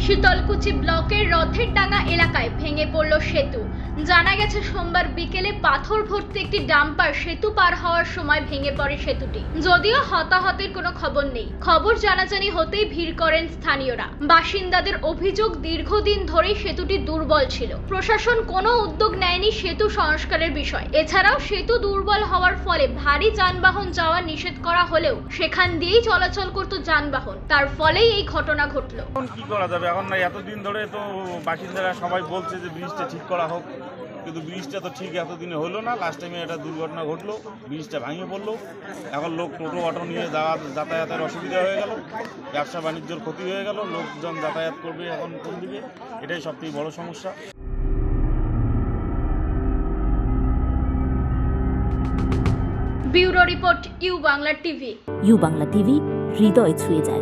শীতলকুচি ব্লকের রথেরডাঙ্গা এলাকায় ভেঙে পড়ল সেতু। জানা গেছে সোমবার বিকেলে পাথর ভর্তি একটি ডাম্পার সেতু পার হওয়ার সময় ভেঙে পড়ে সেতুটি। যদিও হতাহতের কোনো খবর নেই। খবর জানাজানি হতেই ভিড় করেন স্থানীয়রা। বাসিন্দাদের অভিযোগ, দীর্ঘদিন ধরেই সেতুটি দুর্বল ছিল। প্রশাসন কোনো উদ্যোগ নেয়নি সেতু সংস্কারের বিষয়। এছাড়াও সেতু দুর্বল হওয়ার ফলে ভারী যানবাহন যাওয়া নিষেধ করা হলেও সেখান দিয়েই চলাচল করত যানবাহন। তার ফলেই এই ঘটনা ঘটল। কি করা যাবে এখন? না, এতদিন ধরে তো বাসিন্দারা সবাই বলছে যে ব্রিজটা ঠিক করা হোক, কিন্তু ব্রিজটা তো ঠিক এতদিনে হলো না। লাস্ট টাইমে একটা দুর্ঘটনা ঘটলো, ব্রিজটা ভেঙে পড়লো। এখন লোক টোটো অটো নিয়ে যাতায়াতের অসুবিধা হয়ে গেল, ব্যবসা বাণিজ্যর ক্ষতি হয়ে গেল। লোকজন যাতায়াত করবে এখন কোন দিকে, এটাই সবথেকে বড় সমস্যা। Bureau report, U Bangla TV. U Bangla TV, হৃদয় ছুঁয়ে যায়।